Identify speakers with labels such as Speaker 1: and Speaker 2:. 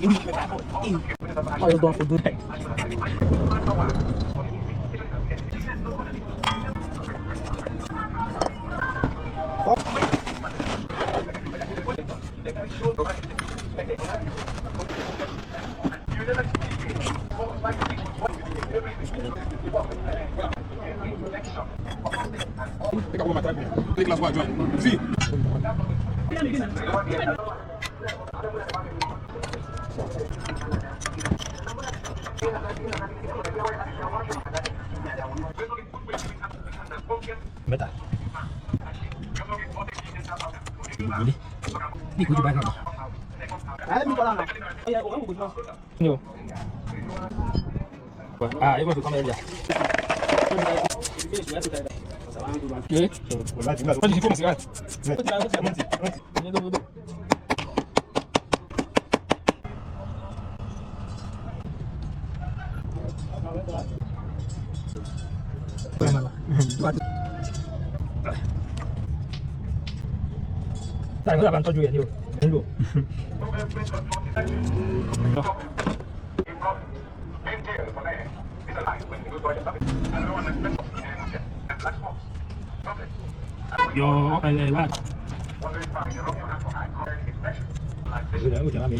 Speaker 1: Olha os donos do deck.
Speaker 2: Pick up one more time. Take last one, join. See?
Speaker 1: Meta. Ini. Ini kunci banget. Yo. Ah, ini masuk kamera aja. Oke. Tadi situ masih kan? Ini duduk. Tại có bạn cho chuyện nhiều. Đủ. Yo, cái này là. Cái này cũng chẳng làm gì.